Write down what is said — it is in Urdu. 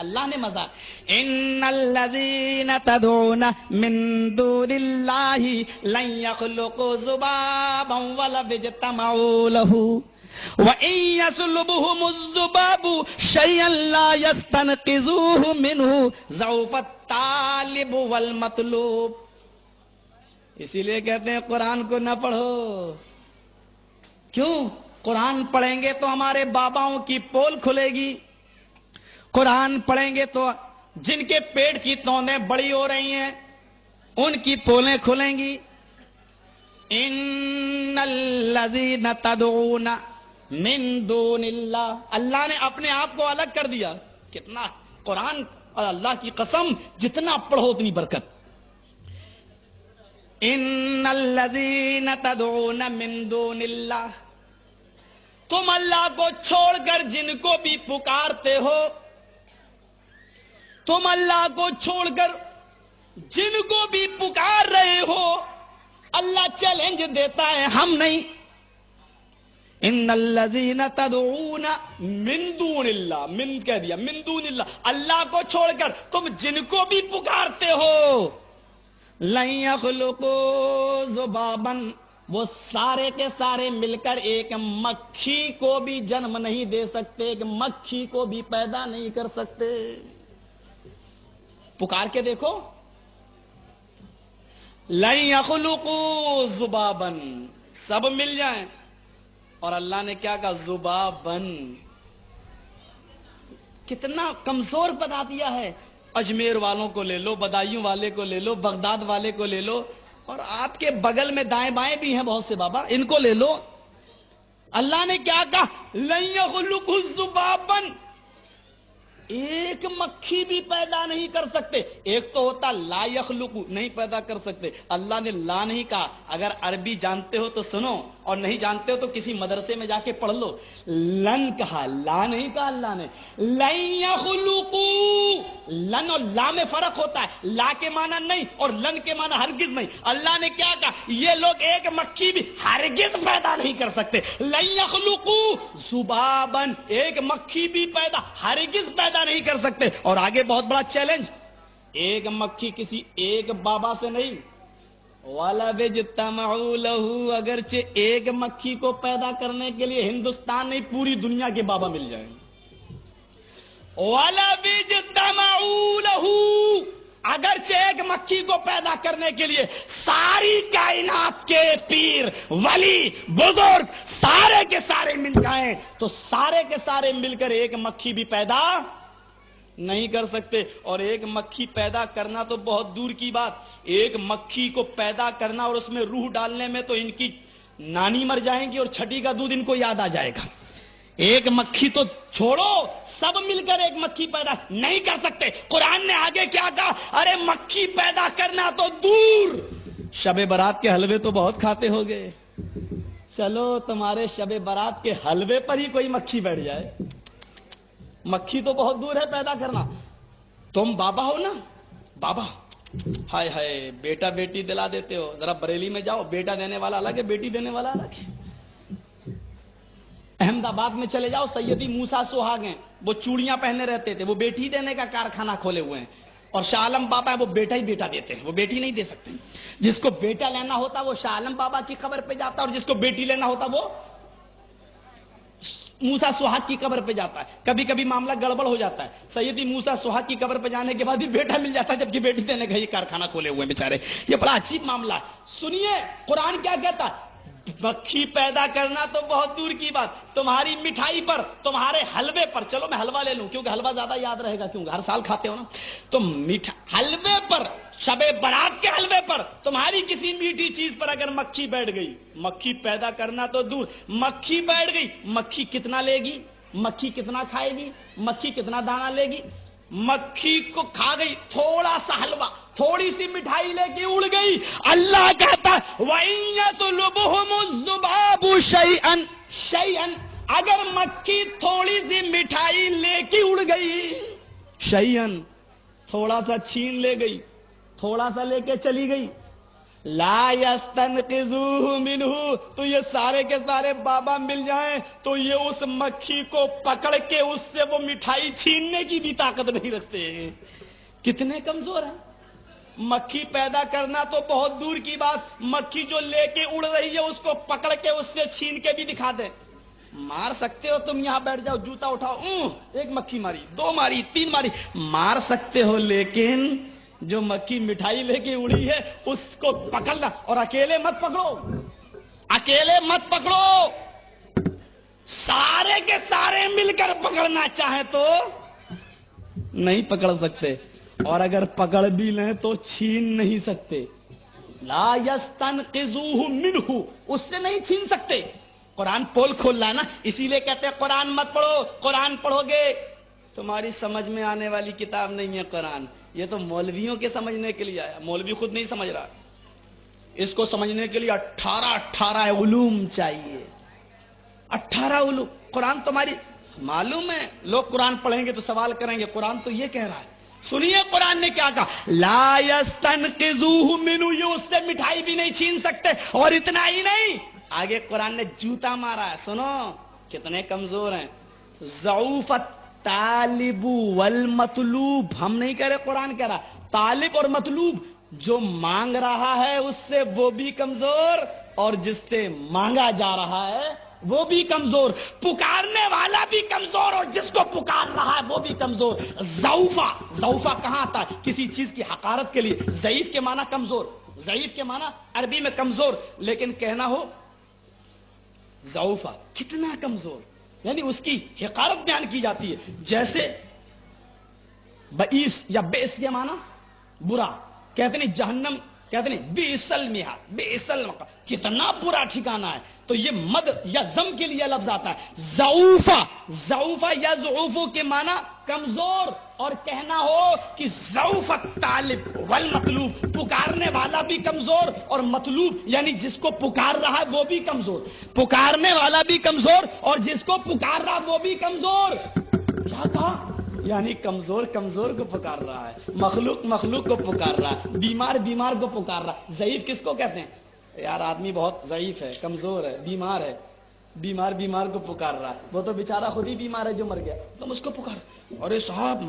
اللہ نے مزہ ان الذین تدعون من دون اللہ لن یخلقوا ذبابا ولو اجتمعوا له وَإِن يَسْلُبْهُمُ الذُّبَابُ شَيْئًا لَّا يَسْتَنقِذُوهُ مِنْهُ ضَعْفَ الطَّالِبُ وَالْمَطْلُوبُ۔ اسی لیے کہتے ہیں قرآن کو نہ پڑھو۔ کیوں؟ قرآن پڑھیں گے تو ہمارے باباؤں کی پول کھلے گی، قرآن پڑھیں گے تو جن کے پیٹ کی توندیں بڑی ہو رہی ہیں ان کی پولیں کھلیں گی۔ ان الذین تدعون من دون اللہ، اللہ نے اپنے آپ کو الگ کر دیا۔ کتنا قرآن اور اللہ کی قسم جتنا پڑھو اتنی برکت۔ ان الذین تدعون من دون اللہ، تم اللہ کو چھوڑ کر جن کو بھی پکارتے ہو، تم اللہ کو چھوڑ کر جن کو بھی پکار رہے ہو، اللہ چیلنج دیتا ہے ہم نہیں۔ ان الذین تدعون من دون اللہ، من کہہ دیا، من دون اللہ، اللہ کو چھوڑ کر تم جن کو بھی پکارتے ہو، لن یخلقوا ذبابا، وہ سارے کے سارے مل کر ایک مکھی کو بھی جنم نہیں دے سکتے، ایک مکھی کو بھی پیدا نہیں کر سکتے۔ پکار کے دیکھو، لن یخلقوا ذبابا، سب مل جائیں، اور اللہ نے کیا کہا؟ ذبابن، کتنا کمزور بتا دیا ہے۔ اجمیر والوں کو لے لو، بدایوں والے کو لے لو، بغداد والے کو لے لو، اور آپ کے بغل میں دائیں بائیں بھی ہیں بہت سے بابا، ان کو لے لو۔ اللہ نے کیا کہا؟ لن یخلقوا ذبابا، ایک مکھی بھی پیدا نہیں کر سکتے۔ ایک تو ہوتا لا یخلق، نہیں پیدا کر سکتے، اللہ نے لا نہیں کہا۔ اگر عربی جانتے ہو تو سنو، اور نہیں جانتے ہو تو کسی مدرسے میں جا کے پڑھ لو۔ لن کہا، لا نہیں کہا اللہ نے۔ لن یخلقوا، لن اور لا میں فرق ہوتا ہے، لا کے معنی نہیں اور لن کے معنی ہرگز نہیں۔ اللہ نے کیا کہا؟ یہ لوگ ایک مکھی بھی ہرگز پیدا نہیں کر سکتے۔ لن یخلقوا ذبابا، ایک مکھی بھی پیدا ہرگز پیدا نہیں کر سکتے۔ اور آگے بہت بڑا چیلنج، ایک مکھی کسی ایک بابا سے نہیں، وَلَوِ اجْتَمَعُوا لَهُ، اگرچہ ایک مکھی کو پیدا کرنے کے لیے ہندوستان نہیں پوری دنیا کے بابا مل جائیں۔ وَلَوِ اجْتَمَعُوا لَهُ، اگرچہ ایک مکھی کو پیدا کرنے کے لیے ساری کائنات کے پیر، ولی، بزرگ سارے کے سارے مل جائیں تو سارے کے سارے مل کر ایک مکھی بھی پیدا نہیں کر سکتے۔ اور ایک مکھی پیدا کرنا تو بہت دور کی بات، ایک مکھی کو پیدا کرنا اور اس میں روح ڈالنے میں تو ان کی نانی مر جائیں گی اور چھٹی کا دودھ ان کو یاد آ جائے گا۔ ایک مکھی تو چھوڑو، سب مل کر ایک مکھی پیدا نہیں کر سکتے۔ قرآن نے آگے کیا کہا؟ ارے مکھی پیدا کرنا تو دور، شب برات کے حلوے تو بہت کھاتے ہو گے، چلو تمہارے شب برات کے حلوے پر ہی کوئی مکھی بیٹھ جائے۔ مکھی تو بہت دور ہے پیدا کرنا۔ تم بابا ہو نا، بابا، ہائے ہائے بیٹا بیٹی دلا دیتے ہو، ذرا بریلی میں جاؤ، بیٹا دینے والا الگ ہے، بیٹی دینے والا الگ ہے۔ احمد آباد میں چلے جاؤ، سیدی موسیٰ سہاگ ہیں، وہ چوڑیاں پہنے رہتے تھے، وہ بیٹی دینے کا کارخانہ کھولے ہوئے ہیں۔ اور شاہ عالم بابا ہے، وہ بیٹا ہی بیٹا دیتے ہیں، وہ بیٹی نہیں دے سکتے۔ جس کو بیٹا لینا ہوتا وہ شاہ عالم بابا کی قبر پہ جاتا ہے، اور جس کو بیٹی لینا ہوتا وہ موسیٰ سہاگ کی قبر پہ جاتا ہے۔ کبھی کبھی معاملہ گڑبڑ ہو جاتا ہے، سیدی موسیٰ سہاگ کی قبر پہ جانے کے بعد بھی بیٹا مل جاتا ہے، جبکہ بیٹی دینے کا یہ کارخانہ کھولے ہوئے ہیں بیچارے۔ یہ بڑا عجیب معاملہ ہے۔ سنیے قرآن کیا کہتا ہے؟ مکھی پیدا کرنا تو بہت دور کی بات، تمہاری مٹھائی پر، تمہارے حلوے پر، چلو میں حلوہ لے لوں کیونکہ حلوہ زیادہ یاد رہے گا، کیونکہ ہر سال کھاتے ہو نا، تو حلوے پر، شب برات کے حلوے پر، تمہاری کسی میٹھی چیز پر اگر مکھی بیٹھ گئی، مکھی پیدا کرنا تو دور، مکھی بیٹھ گئی، مکھی کتنا لے گی؟ مکھی کتنا کھائے گی؟ مکھی کتنا دانہ لے گی؟ مکھی کو کھا گئی تھوڑا سا حلوہ، تھوڑی سی مٹھائی لے کے اڑ گئی۔ اللہ کہتا ہے وَإِن يَطْلُبْهُمُ الذُّبَابُ شَيْئًا، اگر مکھی تھوڑی سی مٹھائی لے کے اڑ گئی، شَيْئًا، تھوڑا سا چھین لے گئی، تھوڑا سا لے کے چلی گئی، لا یستنقذوہ منہ، تو یہ سارے کے سارے بابا مل جائیں تو یہ اس مکھی کو پکڑ کے اس سے وہ مٹھائی چھیننے کی بھی طاقت نہیں رکھتے. کتنے کمزور ہیں. مکھی پیدا کرنا تو بہت دور کی بات، مکھی جو لے کے اڑ رہی ہے اس کو پکڑ کے اس سے چھین کے بھی دکھا دیں. مار سکتے ہو تم، یہاں بیٹھ جاؤ، جوتا اٹھاؤ، ایک مکھی ماری، دو ماری، تین ماری، مار سکتے ہو، لیکن جو مکھی مٹھائی لے کے اڑی ہے اس کو پکڑنا، اور اکیلے مت پکڑو، اکیلے مت پکڑو، سارے کے سارے مل کر پکڑنا چاہیں تو نہیں پکڑ سکتے، اور اگر پکڑ بھی لیں تو چھین نہیں سکتے. لا یستنقذوہ منہ، اس سے نہیں چھین سکتے. قرآن پول کھول رہا ہے نا، اسی لیے کہتے ہیں قرآن مت پڑھو، قرآن پڑھو گے تمہاری سمجھ میں آنے والی کتاب نہیں ہے قرآن، یہ تو مولویوں کے سمجھنے کے لیے آیا، مولوی خود نہیں سمجھ رہا. اس کو سمجھنے کے لیے 18 علوم چاہیے، 18 علوم. قرآن تمہاری معلوم ہے، لوگ قرآن پڑھیں گے تو سوال کریں گے قرآن تو یہ کہہ رہا ہے. سنیے قرآن نے کیا کہا، لا یستنقذوہ منہ، یہ اس سے مٹھائی بھی نہیں چھین سکتے. اور اتنا ہی نہیں، آگے قرآن نے جوتا مارا ہے، سنو کتنے کمزور ہیں. ضعف الطالب والمطلوب، ہم نہیں کہہ رہے، قرآن کہہ رہا طالب اور مطلوب، جو مانگ رہا ہے اس سے وہ بھی کمزور، اور جس سے مانگا جا رہا ہے وہ بھی کمزور، پکارنے والا بھی کمزور اور جس کو پکار رہا ہے وہ بھی کمزور. ضعفہ کہاں آتا ہے؟ کسی چیز کی حقارت کے لیے. ضعیف کے معنی کمزور، ضعیف کے معنی عربی میں کمزور، لیکن کہنا ہو ضعفہ کتنا کمزور، یعنی اس کی حقارت بیان کی جاتی ہے. جیسے بئیس یا بیس کے معنی برا، کہتے نہیں جہنم، کہتے نہیں بئس المہاد، بئس المقام، کتنا برا ٹھکانہ ہے. تو یہ مد یا ضم کے لیے لفظ آتا ہے. ضعفہ یا ضعوف کے معنی کمزور، اور کہنا ہو کہ ضعف الطالب والمطلوب، پکارنے والا بھی کمزور اور مطلوب یعنی جس کو پکار رہا ہے وہ بھی کمزور، پکارنے والا بھی کمزور اور جس کو پکار رہا وہ بھی کمزور. کیا کہا؟ یعنی کمزور کو پکار رہا ہے، مخلوق کو پکار رہا ہے، بیمار کو پکار رہا ہے. ضعیف کس کو کہتے ہیں؟ یار آدمی بہت ضعیف ہے، کمزور ہے، بیمار ہے، بیمار کو پکار رہا ہے، وہ تو بیچارہ خود ہی بیمار ہے جو مر گیا، تم اس کو پکار. ارے صاحب